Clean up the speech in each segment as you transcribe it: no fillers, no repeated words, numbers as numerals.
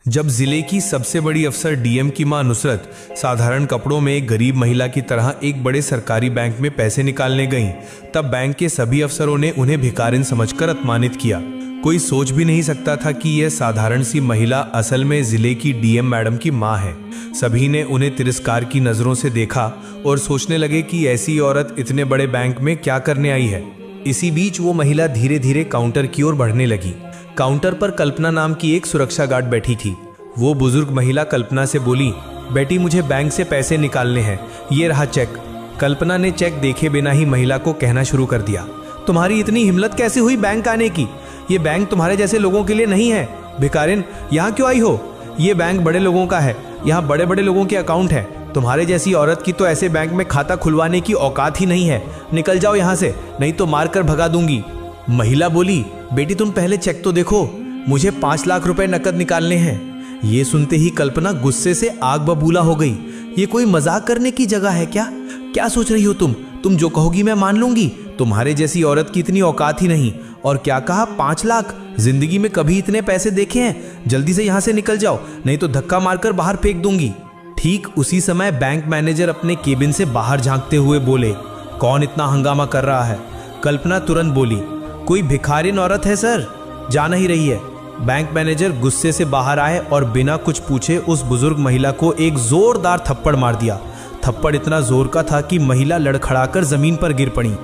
जब जिले की सबसे बड़ी अफसर डीएम की मां नुसरत साधारण कपड़ों में एक गरीब महिला की तरह एक बड़े सरकारी बैंक में पैसे निकालने गईं, तब बैंक के सभी अफसरों ने उन्हें भिखारिन समझकर अपमानित किया। कोई सोच भी नहीं सकता था कि यह साधारण सी महिला असल में जिले की डीएम मैडम की मां है। सभी ने उन्हें तिरस्कार की नजरों से देखा और सोचने लगे कि ऐसी औरत इतने बड़े बैंक में क्या करने आई है। इसी बीच वो महिला धीरे धीरे काउंटर की ओर बढ़ने लगी। काउंटर पर कल्पना नाम की एक सुरक्षा गार्ड बैठी थी। वो बुजुर्ग महिला कल्पना से बोली, बेटी मुझे बैंक से पैसे निकालने हैं, ये रहा चेक। कल्पना ने चेक देखे बिना ही महिला को कहना शुरू कर दिया, तुम्हारी इतनी हिम्मत कैसे हुई बैंक आने की? ये बैंक तुम्हारे जैसे लोगों के लिए नहीं है। भिखारिन, यहाँ क्यों आई हो? ये बैंक बड़े लोगों का है, यहाँ बड़े बड़े लोगों के अकाउंट है। तुम्हारे जैसी औरत की तो ऐसे बैंक में खाता खुलवाने की औकात ही नहीं है। निकल जाओ यहाँ से, नहीं तो मारकर भगा दूंगी। महिला बोली, बेटी तुम पहले चेक तो देखो, मुझे 5 लाख रुपए नकद निकालने हैं। ये सुनते ही कल्पना गुस्से से आग बबूला हो गई। ये कोई मजाक करने की जगह है क्या? क्या सोच रही हो तुम जो कहोगी मैं मान लूंगी। तुम्हारे जैसी औरत की इतनी औकात ही नहीं। और क्या कहा, 5 लाख? जिंदगी में कभी इतने पैसे देखे हैं? जल्दी से यहाँ से निकल जाओ, नहीं तो धक्का मारकर बाहर फेंक दूंगी। ठीक उसी समय बैंक मैनेजर अपने केबिन से बाहर झांकते हुए बोले, कौन इतना हंगामा कर रहा है? कल्पना तुरंत बोली, कोई भिखारिन औरत है सर, जा नहीं रही है। बैंक मैनेजर गुस्से से बाहर आए और बिना कुछ पूछे उस बुजुर्ग महिला को एक जोरदार थप्पड़ मार दिया। थप्पड़ इतना जोर का था कि महिला लड़खड़ाकर जमीन पर गिर पड़ी।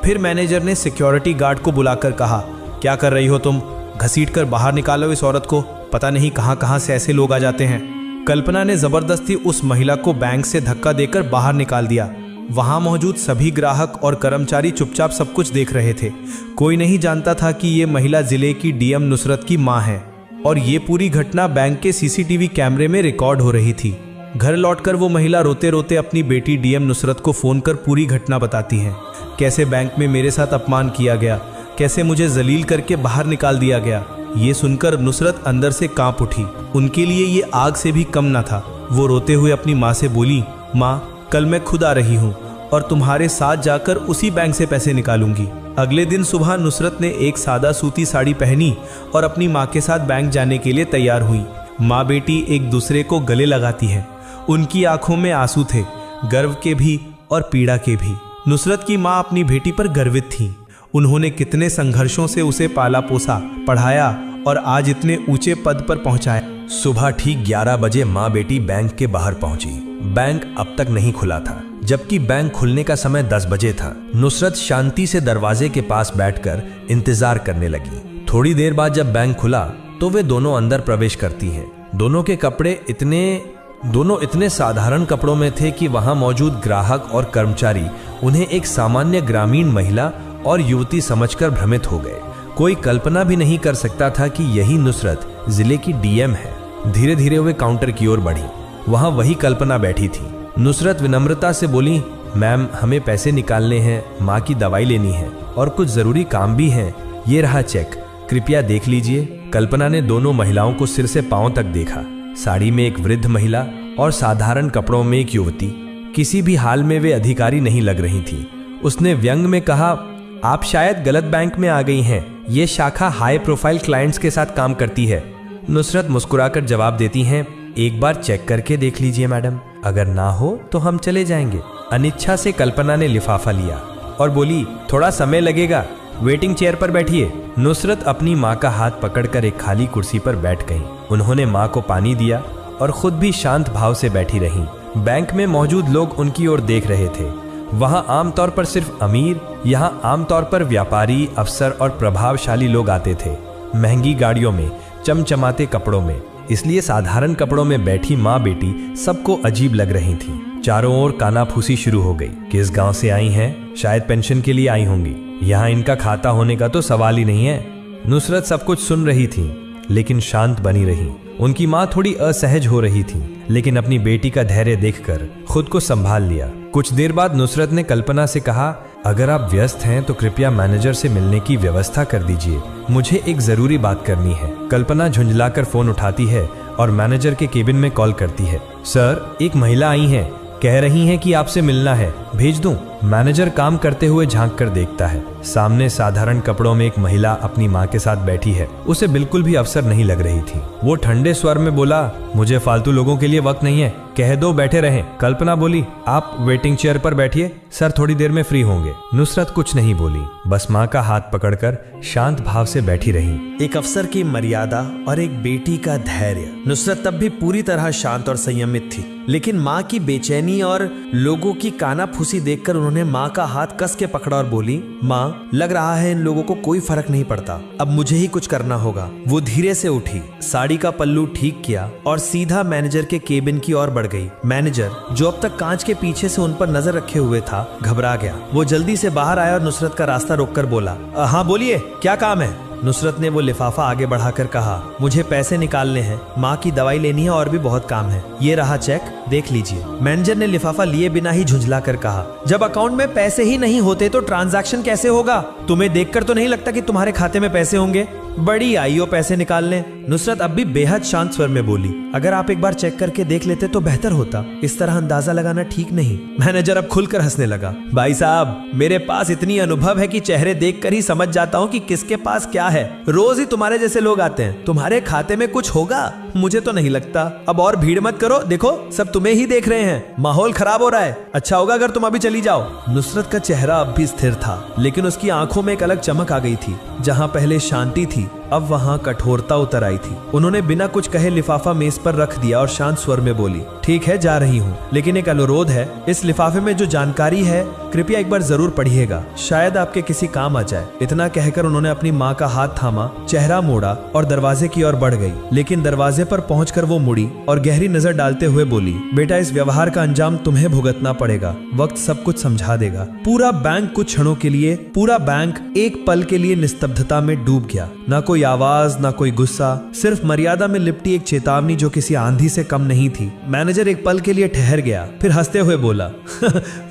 फिर मैनेजर ने सिक्योरिटी गार्ड को बुलाकर कहा, क्या कर रही हो तुम? घसीटकर बाहर निकालो इस औरत को, पता नहीं कहां कहां से ऐसे लोग आ जाते हैं। कल्पना ने जबरदस्ती उस महिला को बैंक से धक्का देकर बाहर निकाल दिया। वहां मौजूद सभी ग्राहक और कर्मचारी चुपचाप सब कुछ देख रहे थे। कोई नहीं जानता था कि ये महिला जिले की डीएम नुसरत की मां है और ये पूरी घटना बैंक के सीसीटीवी कैमरे में रिकॉर्ड हो रही थी। घर लौटकर वो महिला रोते रोते अपनी बेटी डीएम नुसरत को फोन कर पूरी घटना बताती है। कैसे बैंक में मेरे साथ अपमान किया गया, कैसे मुझे जलील करके बाहर निकाल दिया गया। ये सुनकर नुसरत अंदर से कांप उठी। उनके लिए ये आग से भी कम न था। वो रोते हुए अपनी माँ से बोली, माँ कल मैं खुद आ रही हूँ और तुम्हारे साथ जाकर उसी बैंक से पैसे निकालूंगी। अगले दिन सुबह नुसरत ने एक सादा सूती साड़ी पहनी और अपनी माँ के साथ बैंक जाने के लिए तैयार हुई। माँ बेटी एक दूसरे को गले लगाती हैं। उनकी आंखों में आंसू थे, गर्व के भी और पीड़ा के भी। नुसरत की माँ अपनी बेटी पर गर्वित थी। उन्होंने कितने संघर्षों से उसे पाला पोसा, पढ़ाया और आज इतने ऊंचे पद पर पहुंचाया। सुबह ठीक 11 बजे माँ बेटी बैंक के बाहर पहुंची। बैंक अब तक नहीं खुला था, जबकि बैंक खुलने का समय 10 बजे था। नुसरत शांति से दरवाजे के पास बैठकर इंतजार करने लगी। थोड़ी देर बाद जब बैंक खुला तो वे दोनों अंदर प्रवेश करती हैं। दोनों के कपड़े इतने साधारण कपड़ों में थे कि वहां मौजूद ग्राहक और कर्मचारी उन्हें एक सामान्य ग्रामीण महिला और युवती समझकर भ्रमित हो गए। कोई कल्पना भी नहीं कर सकता था कि यही नुसरत जिले की डीएम है। धीरे धीरे वे काउंटर की ओर बढ़ी। वहां वही कल्पना बैठी थी। नुसरत विनम्रता से बोली, मैम हमें पैसे निकालने हैं, माँ की दवाई लेनी है और कुछ जरूरी काम भी हैं। ये रहा चेक, कृपया देख लीजिए। कल्पना ने दोनों महिलाओं को सिर से पांव तक देखा। साड़ी में एक वृद्ध महिला और साधारण कपड़ों में एक युवती। किसी भी हाल में वे अधिकारी नहीं लग रही थी। उसने व्यंग में कहा, आप शायद गलत बैंक में आ गई हैं। ये शाखा हाई प्रोफाइल क्लाइंट्स के साथ काम करती है। नुसरत मुस्कुराकर जवाब देती हैं, एक बार चेक करके देख लीजिए मैडम, अगर ना हो तो हम चले जाएंगे। अनिच्छा से कल्पना ने लिफाफा लिया और बोली, थोड़ा समय लगेगा, वेटिंग चेयर पर बैठिए। नुसरत अपनी माँ का हाथ पकड़कर एक खाली कुर्सी पर बैठ गई। उन्होंने माँ को पानी दिया और खुद भी शांत भाव से बैठी रहीं। बैंक में मौजूद लोग उनकी ओर देख रहे थे। वहां आमतौर पर सिर्फ अमीर, यहाँ आमतौर पर व्यापारी, अफसर और प्रभावशाली लोग आते थे, महंगी गाड़ियों में, चमचमाते कपड़ों में। इसलिए साधारण कपड़ों में बैठी माँ बेटी सबको अजीब लग रही थी। चारों ओर कानाफूसी शुरू हो गई। किस गांव से आई हैं? शायद पेंशन के लिए आई होंगी। यहाँ इनका खाता होने का तो सवाल ही नहीं है। नुसरत सब कुछ सुन रही थी लेकिन शांत बनी रही। उनकी माँ थोड़ी असहज हो रही थी लेकिन अपनी बेटी का धैर्य देखकर खुद को संभाल लिया। कुछ देर बाद नुसरत ने कल्पना से कहा, अगर आप व्यस्त हैं तो कृपया मैनेजर से मिलने की व्यवस्था कर दीजिए, मुझे एक जरूरी बात करनी है। कल्पना झुंझलाकर फोन उठाती है और मैनेजर के केबिन में कॉल करती है। सर, एक महिला आई हैं, कह रही हैं कि आपसे मिलना है, भेज दूं? मैनेजर काम करते हुए झांक कर देखता है। सामने साधारण कपड़ों में एक महिला अपनी माँ के साथ बैठी है। उसे बिल्कुल भी अवसर नहीं लग रही थी। वो ठंडे स्वर में बोला, मुझे फालतू लोगों के लिए वक्त नहीं है, कह दो बैठे रहें। कल्पना बोली, आप वेटिंग चेयर पर बैठिए, सर थोड़ी देर में फ्री होंगे। नुसरत कुछ नहीं बोली, बस माँ का हाथ पकड़कर शांत भाव से बैठी रही। एक अफसर की मर्यादा और एक बेटी का धैर्य। नुसरत तब भी पूरी तरह शांत और संयमित थी, लेकिन माँ की बेचैनी और लोगों की कानाफूसी देखकर उन्होंने माँ का हाथ कस के पकड़ा और बोली, माँ, लग रहा है इन लोगों को कोई फर्क नहीं पड़ता, अब मुझे ही कुछ करना होगा। वो धीरे से उठी, साड़ी का पल्लू ठीक किया और सीधा मैनेजर के केबिन की ओर बढ़ गई। मैनेजर, जो अब तक कांच के पीछे से उन पर नजर रखे हुए था, घबरा गया। वो जल्दी से बाहर आया और नुसरत का रास्ता रोककर बोला, हाँ बोलिए, क्या काम है? नुसरत ने वो लिफाफा आगे बढ़ाकर कहा, मुझे पैसे निकालने हैं, माँ की दवाई लेनी है और भी बहुत काम है। ये रहा चेक, देख लीजिए। मैनेजर ने लिफाफा लिए बिना ही झुंझला कर कहा, जब अकाउंट में पैसे ही नहीं होते तो ट्रांजैक्शन कैसे होगा? तुम्हें देखकर तो नहीं लगता कि तुम्हारे खाते में पैसे होंगे? बड़ी आई हो पैसे निकालने। नुसरत अब भी बेहद शांत स्वर में बोली, अगर आप एक बार चेक करके देख लेते तो बेहतर होता, इस तरह अंदाजा लगाना ठीक नहीं। मैनेजर अब खुलकर हंसने लगा, भाई साहब, मेरे पास इतनी अनुभव है कि चेहरे देखकर ही समझ जाता हूँ कि किसके पास क्या है। रोज ही तुम्हारे जैसे लोग आते हैं, तुम्हारे खाते में कुछ होगा? मुझे तो नहीं लगता। अब और भीड़ मत करो, देखो सब तुम्हें ही देख रहे हैं, माहौल खराब हो रहा है। अच्छा होगा अगर तुम अभी चली जाओ। नुसरत का चेहरा अब भी स्थिर था, लेकिन उसकी आंखों में एक अलग चमक आ गई थी। जहां पहले शांति थी, अब वहां कठोरता उतर आई थी। उन्होंने बिना कुछ कहे लिफाफा मेज पर रख दिया और शांत स्वर में बोली, ठीक है, जा रही हूँ, लेकिन एक अनुरोध है, इस लिफाफे में जो जानकारी है कृपया एक बार जरूर पढ़िएगा, शायद आपके किसी काम आ जाए। इतना कहकर उन्होंने अपनी माँ का हाथ थामा, चेहरा मोड़ा और दरवाजे की ओर बढ़ गई। लेकिन दरवाजे पर पहुंचकर वो मुड़ी और गहरी नजर डालते हुए बोली, बेटा, इस व्यवहार का अंजाम तुम्हें भुगतना पड़ेगा, वक्त सब कुछ समझा देगा। पूरा बैंक कुछ क्षणों के लिए, पूरा बैंक एक पल के लिए निस्तब्धता में डूब गया। ना कोई आवाज, ना कोई गुस्सा, सिर्फ मर्यादा में लिपटी एक चेतावनी जो किसी आंधी से कम नहीं थी। मैनेजर एक पल के लिए ठहर गया, फिर हंसते हुए बोला,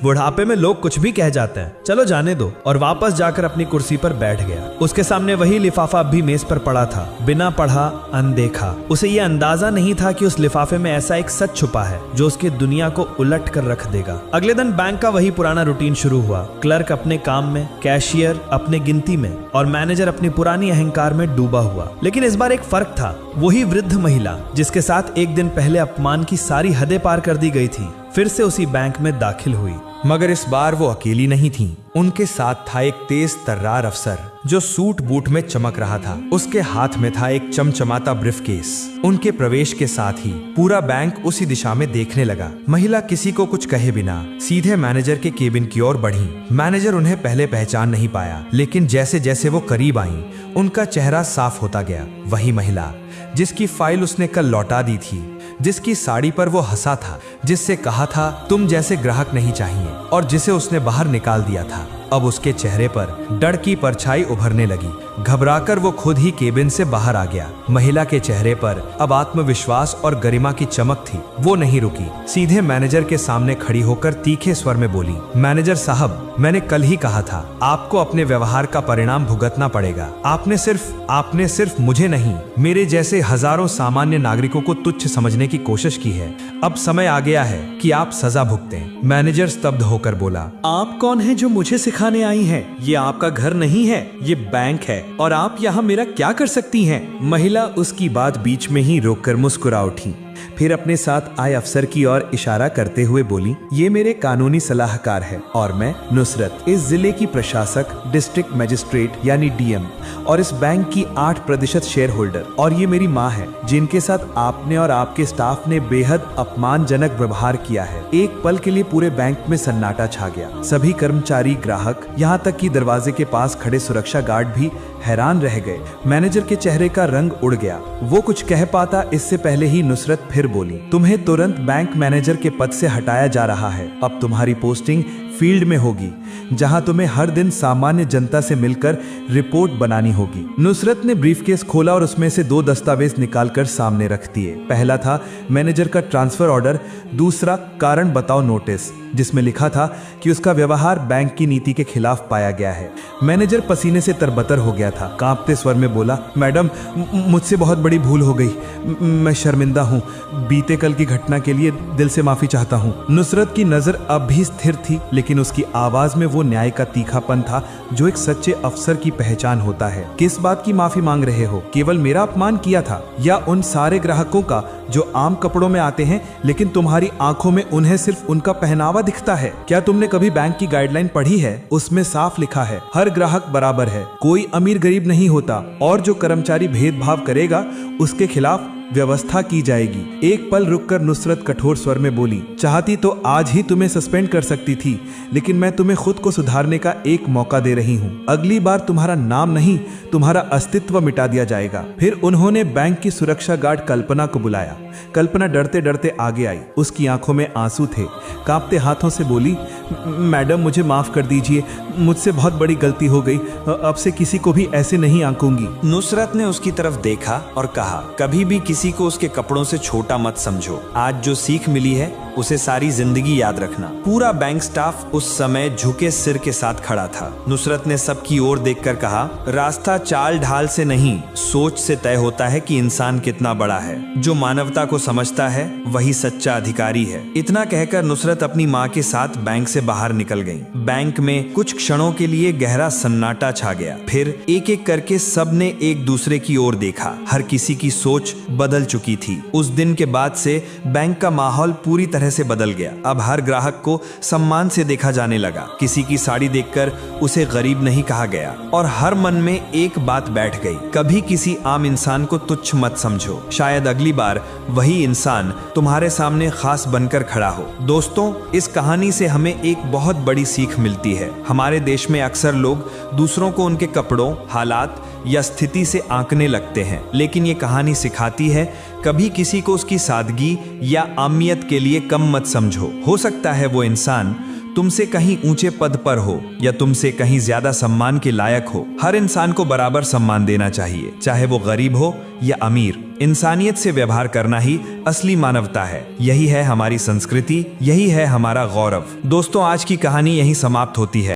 बुढ़ापे में लोग कुछ भी कह जाते हैं, चलो जाने दो, और वापस जाकर अपनी कुर्सी पर बैठ गया। उसके सामने वही लिफाफा भी मेज पर पड़ा था, बिना पढ़ा, अनदेखा। उसे यह अंदाजा नहीं था कि उस लिफाफे में ऐसा एक सच छुपा है जो उसकी दुनिया को उलट कर रख देगा। अगले दिन बैंक का वही पुराना रूटीन शुरू हुआ। क्लर्क अपने काम में, कैशियर अपने गिनती में और मैनेजर अपनी पुरानी अहंकार में डूबा हुआ। लेकिन इस बार एक फर्क था, वही वृद्ध महिला जिसके साथ एक दिन पहले अपमान की सारी हदें पार कर दी गई थी, फिर से उसी बैंक में दाखिल हुई। मगर इस बार वो अकेली नहीं थी। उनके साथ था एक तेज तर्रार अफसर जो सूट बूट में चमक रहा था। उसके हाथ में था एक चमचमाता ब्रीफकेस। उनके प्रवेश के साथ ही पूरा बैंक उसी दिशा में देखने लगा। महिला किसी को कुछ कहे बिना सीधे मैनेजर के केबिन की ओर बढ़ी। मैनेजर उन्हें पहले पहचान नहीं पाया, लेकिन जैसे जैसे वो करीब आईं, उनका चेहरा साफ होता गया। वही महिला जिसकी फाइल उसने कल लौटा दी थी, जिसकी साड़ी पर वो हंसा था, जिससे कहा था तुम जैसे ग्राहक नहीं चाहिए, और जिसे उसने बाहर निकाल दिया था। अब उसके चेहरे पर डर की परछाई उभरने लगी। घबराकर वो खुद ही केबिन से बाहर आ गया। महिला के चेहरे पर अब आत्मविश्वास और गरिमा की चमक थी। वो नहीं रुकी, सीधे मैनेजर के सामने खड़ी होकर तीखे स्वर में बोली, मैनेजर साहब, मैंने कल ही कहा था आपको अपने व्यवहार का परिणाम भुगतना पड़ेगा। आपने सिर्फ मुझे नहीं, मेरे जैसे हजारों सामान्य नागरिकों को तुच्छ समझने की कोशिश की है। अब समय आ गया है कि आप सजा भुगतें। मैनेजर स्तब्ध होकर बोला, आप कौन है जो मुझे सिखाने आई हैं? ये आपका घर नहीं है, ये बैंक है, और आप यहाँ मेरा क्या कर सकती हैं? महिला उसकी बात बीच में ही रोककर मुस्कुरा उठी, फिर अपने साथ आए अफसर की ओर इशारा करते हुए बोली, ये मेरे कानूनी सलाहकार है और मैं नुसरत, इस जिले की प्रशासक, डिस्ट्रिक्ट मजिस्ट्रेट यानी डीएम, और इस बैंक की 8% शेयर होल्डर। और ये मेरी माँ है जिनके साथ आपने और आपके स्टाफ ने बेहद अपमानजनक व्यवहार किया है। एक पल के लिए पूरे बैंक में सन्नाटा छा गया। सभी कर्मचारी, ग्राहक, यहाँ तक कि दरवाजे के पास खड़े सुरक्षा गार्ड भी हैरान रह गए। मैनेजर के चेहरे का रंग उड़ गया। वो कुछ कह पाता इससे पहले ही नुसरत फिर बोली, तुम्हें तुरंत बैंक मैनेजर के पद से हटाया जा रहा है। अब तुम्हारी पोस्टिंग फील्ड में होगी, जहां तुम्हें हर दिन सामान्य जनता से मिलकर रिपोर्ट बनानी होगी। नुसरत ने ब्रीफकेस खोला और उसमें से 2 दस्तावेज निकालकर सामने रख दिए। पहला था मैनेजर का ट्रांसफर ऑर्डर, दूसरा कारण बताओ नोटिस, जिसमें लिखा था कि उसका व्यवहार बैंक की नीति के खिलाफ पाया गया है। मैनेजर पसीने से तरबतर हो गया था। कांपते स्वर में बोला, मैडम, मुझसे बहुत बड़ी भूल हो गई, मैं शर्मिंदा हूँ। बीते कल की घटना के लिए दिल से माफी चाहता हूँ। नुसरत की नजर अब भी स्थिर थी, लेकिन उसकी आवाज में वो न्याय का तीखापन था जो एक सच्चे अफसर की पहचान होता है। किस बात की माफी मांग रहे हो? केवल मेरा अपमान किया था या उन सारे ग्राहकों का जो आम कपड़ों में आते हैं लेकिन तुम्हारी आंखों में उन्हें सिर्फ उनका पहनावा दिखता है? क्या तुमने कभी बैंक की गाइडलाइन पढ़ी है? उसमें साफ लिखा है हर ग्राहक बराबर है, कोई अमीर गरीब नहीं होता, और जो कर्मचारी भेदभाव करेगा उसके खिलाफ व्यवस्था की जाएगी। एक पल रुककर नुसरत कठोर स्वर में बोली, चाहती तो आज ही तुम्हें सस्पेंड कर सकती थी, लेकिन मैं तुम्हें खुद को सुधारने का एक मौका दे रही हूँ। अगली बार तुम्हारा नाम नहीं, तुम्हारा अस्तित्व मिटा दिया जाएगा। फिर उन्होंने बैंक की सुरक्षा गार्ड कल्पना को बुलाया। कल्पना डरते डरते आगे आई। उसकी आंखों में आंसू थे। कांपते हाथों से बोली, मैडम मुझे माफ कर दीजिए, मुझसे बहुत बड़ी गलती हो गई, अब से किसी को भी ऐसे नहीं आंकूंगी। नुसरत ने उसकी तरफ देखा और कहा, कभी भी किसी को उसके कपड़ों से छोटा मत समझो। आज जो सीख मिली है उसे सारी जिंदगी याद रखना। पूरा बैंक स्टाफ उस समय झुके सिर के साथ खड़ा था। नुसरत ने सबकी ओर देखकर कहा, रास्ता चाल ढाल से नहीं, सोच से तय होता है कि इंसान कितना बड़ा है। जो मानवता को समझता है वही सच्चा अधिकारी है। इतना कहकर नुसरत अपनी माँ के साथ बैंक से बाहर निकल गई। बैंक में कुछ क्षणों के लिए गहरा सन्नाटा छा गया। फिर एक एक करके सबने एक दूसरे की ओर देखा। हर किसी की सोच बदल चुकी थी। उस दिन के बाद से बैंक का माहौल पूरी तरह से बदल गया। अब हर ग्राहक को सम्मान से देखा जाने लगा। किसी की साड़ी देखकर उसे गरीब नहीं कहा गया और हर मन में एक बात बैठ गई, कभी किसी आम इंसान को तुच्छ मत समझो। शायद अगली बार वही इंसान तुम्हारे सामने खास बनकर खड़ा हो। दोस्तों, इस कहानी से हमें एक बहुत बड़ी सीख मिलती है। हमारे देश में अक्सर लोग दूसरों को उनके कपड़ों, हालात या स्थिति से आंकने लगते हैं, लेकिन ये कहानी सिखाती है कभी किसी को उसकी सादगी या आमियत के लिए कम मत समझो। हो सकता है वो इंसान तुमसे कहीं ऊंचे पद पर हो या तुमसे कहीं ज्यादा सम्मान के लायक हो। हर इंसान को बराबर सम्मान देना चाहिए, चाहे वो गरीब हो या अमीर। इंसानियत से व्यवहार करना ही असली मानवता है। यही है हमारी संस्कृति, यही है हमारा गौरव। दोस्तों, आज की कहानी यहीं समाप्त होती है।